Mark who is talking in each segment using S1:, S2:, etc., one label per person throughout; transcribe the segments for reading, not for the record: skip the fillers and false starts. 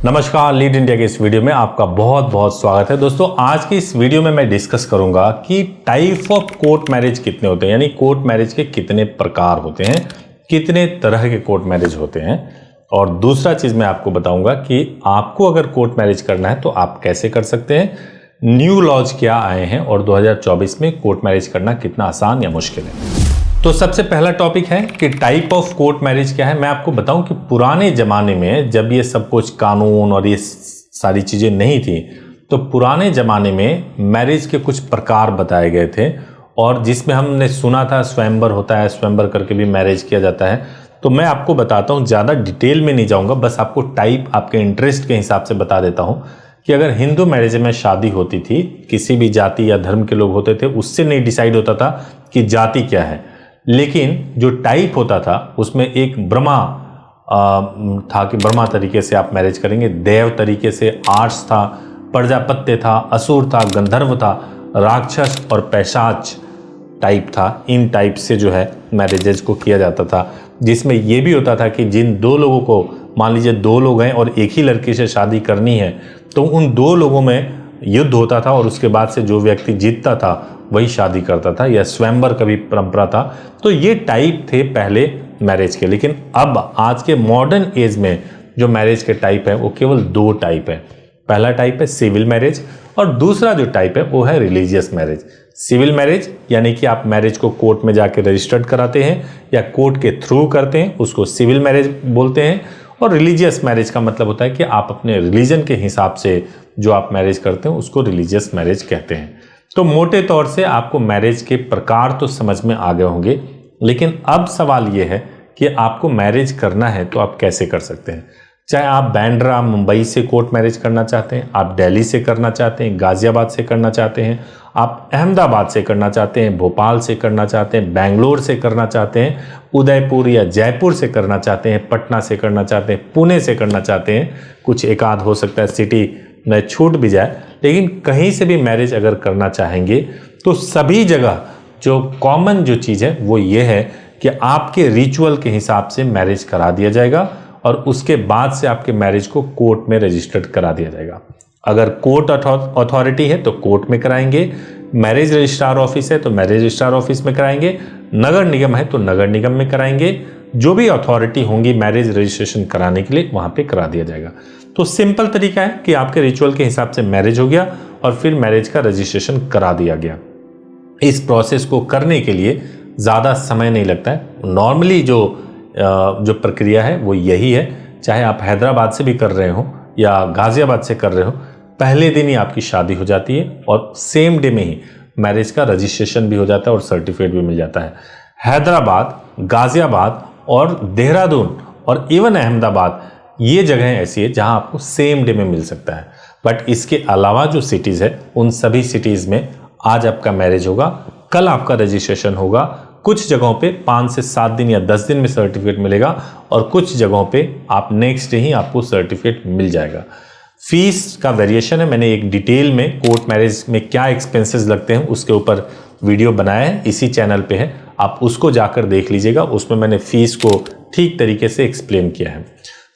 S1: नमस्कार, lead India के इस वीडियो में आपका बहुत बहुत स्वागत है। दोस्तों, आज की इस वीडियो में मैं डिस्कस करूंगा कि टाइप ऑफ कोर्ट मैरिज कितने होते हैं, यानी कोर्ट मैरिज के कितने प्रकार होते हैं, कितने तरह के कोर्ट मैरिज होते हैं। और दूसरा चीज मैं आपको बताऊंगा कि आपको अगर कोर्ट मैरिज करना है तो आप कैसे कर सकते हैं, न्यू लॉज क्या आए हैं और 2024 में कोर्ट मैरिज करना कितना आसान या मुश्किल है। तो सबसे पहला टॉपिक है कि टाइप ऑफ कोर्ट मैरिज क्या है। मैं आपको बताऊं कि पुराने ज़माने में जब ये सब कुछ कानून और ये सारी चीज़ें नहीं थी, तो पुराने ज़माने में मैरिज के कुछ प्रकार बताए गए थे और जिसमें हमने सुना था स्वयंवर होता है, स्वयंवर करके भी मैरिज किया जाता है। तो मैं आपको बताता हूँ, ज़्यादा डिटेल में नहीं जाऊँगा, बस आपको टाइप आपके इंटरेस्ट के हिसाब से बता देता हूँ कि अगर हिंदू मैरिज में शादी होती थी, किसी भी जाति या धर्म के लोग होते थे, उससे नहीं डिसाइड होता था कि जाति क्या है, लेकिन जो टाइप होता था उसमें एक ब्रह्मा था कि ब्रह्मा तरीके से आप मैरिज करेंगे, देव तरीके से आर्ट्स था, प्रजापत्य था, असुर था, गंधर्व था, राक्षस और पैशाच टाइप था। इन टाइप से जो है मैरिजेज को किया जाता था, जिसमें ये भी होता था कि जिन दो लोगों को, मान लीजिए दो लोग हैं और एक ही लड़की से शादी करनी है, तो उन दो लोगों में युद्ध होता था और उसके बाद से जो व्यक्ति जीतता था वही शादी करता था, या स्वयंवर का भी परंपरा था। तो ये टाइप थे पहले मैरिज के। लेकिन अब आज के मॉडर्न एज में जो मैरिज के टाइप है वो केवल दो टाइप है। पहला टाइप है सिविल मैरिज और दूसरा जो टाइप है वो है रिलीजियस मैरिज। सिविल मैरिज यानी कि आप मैरिज को कोर्ट में जाके रजिस्टर्ड कराते हैं या कोर्ट के थ्रू करते हैं, उसको सिविल मैरिज बोलते हैं। और रिलीजियस मैरिज का मतलब होता है कि आप अपने रिलीजन के हिसाब से जो आप मैरिज करते हैं उसको रिलीजियस मैरिज कहते हैं। तो मोटे तौर से आपको मैरिज के प्रकार तो समझ में आ गए होंगे, लेकिन अब सवाल यह है कि आपको मैरिज करना है तो आप कैसे कर सकते हैं। चाहे आप बांद्रा मुंबई से कोर्ट मैरिज करना चाहते हैं, आप दिल्ली से करना चाहते हैं, गाजियाबाद से करना चाहते हैं, आप अहमदाबाद से करना चाहते हैं, भोपाल से करना चाहते हैं, बेंगलोर से करना चाहते हैं, उदयपुर या जयपुर से करना चाहते हैं, पटना से करना चाहते हैं, पुणे से करना चाहते हैं, कुछ एक आध हो सकता है सिटी में छूट भी जाए, लेकिन कहीं से भी मैरिज अगर करना चाहेंगे तो सभी जगह जो कॉमन जो चीज़ है वो ये है कि आपके रिचुअल के हिसाब से मैरिज करा दिया जाएगा और उसके बाद से आपके मैरिज को कोर्ट में रजिस्टर्ड करा दिया जाएगा। अगर कोर्ट अथॉरिटी है तो कोर्ट में कराएंगे, मैरिज रजिस्ट्रार ऑफिस है तो मैरिज रजिस्ट्रार ऑफिस में कराएंगे, नगर निगम है तो नगर निगम में कराएंगे, जो भी अथॉरिटी होंगी मैरिज रजिस्ट्रेशन कराने के लिए वहां पे करा दिया जाएगा। तो सिंपल तरीका है कि आपके रिचुअल के हिसाब से मैरिज हो गया और फिर मैरिज का रजिस्ट्रेशन करा दिया गया। इस प्रोसेस को करने के लिए ज़्यादा समय नहीं लगता है। नॉर्मली जो प्रक्रिया है वो यही है, चाहे आप हैदराबाद से भी कर रहे हो या गाजियाबाद से कर रहे हो, पहले दिन ही आपकी शादी हो जाती है और सेम डे में ही मैरिज का रजिस्ट्रेशन भी हो जाता है और सर्टिफिकेट भी मिल जाता है। हैदराबाद, गाजियाबाद और देहरादून और इवन अहमदाबाद, ये जगहें ऐसी है जहां आपको सेम डे में मिल सकता है। बट इसके अलावा जो सिटीज़ है उन सभी सिटीज़ में आज आपका मैरिज होगा, कल आपका रजिस्ट्रेशन होगा। कुछ जगहों पे 5 से 7 दिन या 10 दिन में सर्टिफिकेट मिलेगा और कुछ जगहों पे आप नेक्स्ट डे ही आपको सर्टिफिकेट मिल जाएगा। फीस का वेरिएशन है, मैंने एक डिटेल में कोर्ट मैरिज में क्या एक्सपेंसेस लगते हैं उसके ऊपर वीडियो बनाया है, इसी चैनल पे है, आप उसको जाकर देख लीजिएगा। उसमें मैंने फीस को ठीक तरीके से एक्सप्लेन किया है।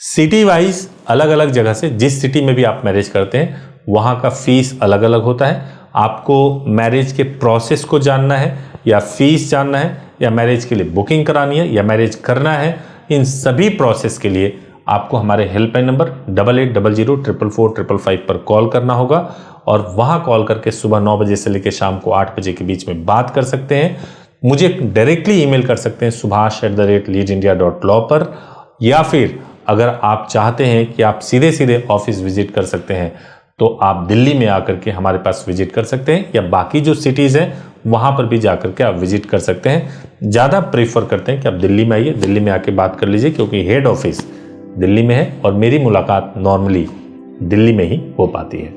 S1: सिटी वाइज अलग अलग जगह से, जिस सिटी में भी आप मैरिज करते हैं वहाँ का फीस अलग अलग होता है। आपको मैरिज के प्रोसेस को जानना है या फीस जानना है या मैरिज के लिए बुकिंग करानी है या मैरिज करना है, इन सभी प्रोसेस के लिए आपको हमारे हेल्पलाइन नंबर 8800444555 पर कॉल करना होगा और वहाँ कॉल करके सुबह 9 बजे से लेकर शाम को 8 बजे के बीच में बात कर सकते हैं। मुझे डायरेक्टली ईमेल कर सकते हैं subhash@leadindia.law पर, या फिर अगर आप चाहते हैं कि आप सीधे सीधे ऑफिस विजिट कर सकते हैं तो आप दिल्ली में आकर के हमारे पास विजिट कर सकते हैं, या बाकी जो सिटीज़ हैं वहाँ पर भी जाकर के आप विजिट कर सकते हैं। ज़्यादा प्रेफर करते हैं कि आप दिल्ली में आइए, दिल्ली में आके बात कर लीजिए, क्योंकि हेड ऑफिस दिल्ली में है और मेरी मुलाकात नॉर्मली दिल्ली में ही हो पाती है।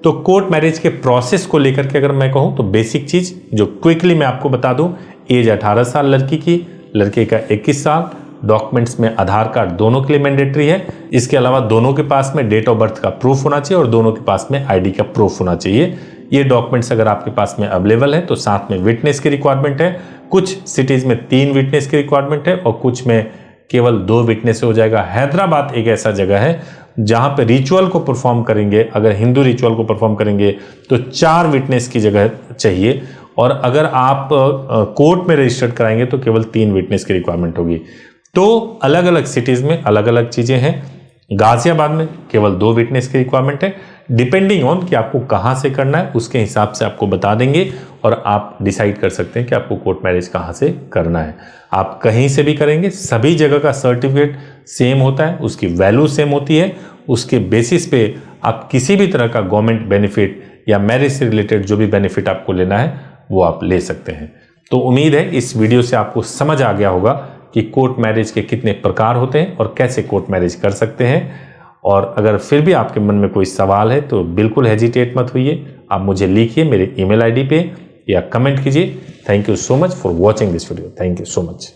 S1: तो कोर्ट मैरिज के प्रोसेस को लेकर के अगर मैं कहूँ तो बेसिक चीज़ जो क्विकली मैं आपको बता दूँ, एज 18 साल लड़की की, लड़के का 21 साल, डॉक्यूमेंट्स में आधार कार्ड दोनों के लिए मैंडेटरी है। इसके अलावा दोनों के पास में डेट ऑफ बर्थ का प्रूफ होना चाहिए और दोनों के पास में आईडी का प्रूफ होना चाहिए। ये डॉक्यूमेंट्स अगर आपके पास में अवेलेबल है तो साथ में विटनेस की रिक्वायरमेंट है। कुछ सिटीज में 3 विटनेस की रिक्वायरमेंट है और कुछ में केवल 2 विटनेस से हो जाएगा। हैदराबाद एक ऐसा जगह है जहां पे रिचुअल को परफॉर्म करेंगे, अगर हिंदू रिचुअल को परफॉर्म करेंगे तो 4 विटनेस की जगह चाहिए, और अगर आप कोर्ट में रजिस्टर्ड कराएंगे तो केवल 3 विटनेस की रिक्वायरमेंट होगी। तो अलग अलग सिटीज़ में अलग अलग चीज़ें हैं। गाजियाबाद में केवल 2 विटनेस की रिक्वायरमेंट है। डिपेंडिंग ऑन कि आपको कहाँ से करना है उसके हिसाब से आपको बता देंगे, और आप डिसाइड कर सकते हैं कि आपको कोर्ट मैरिज कहाँ से करना है। आप कहीं से भी करेंगे, सभी जगह का सर्टिफिकेट सेम होता है, उसकी वैल्यू सेम होती है। उसके बेसिस पे आप किसी भी तरह का गवर्नमेंट बेनिफिट या मैरिज से रिलेटेड जो भी बेनिफिट आपको लेना है वो आप ले सकते हैं। तो उम्मीद है इस वीडियो से आपको समझ आ गया होगा कि कोर्ट मैरिज के कितने प्रकार होते हैं और कैसे कोर्ट मैरिज कर सकते हैं। और अगर फिर भी आपके मन में कोई सवाल है तो बिल्कुल हेजिटेट मत होइए, आप मुझे लिखिए मेरे ईमेल आईडी पे या कमेंट कीजिए। Thank you so much for watching this video. Thank you so much.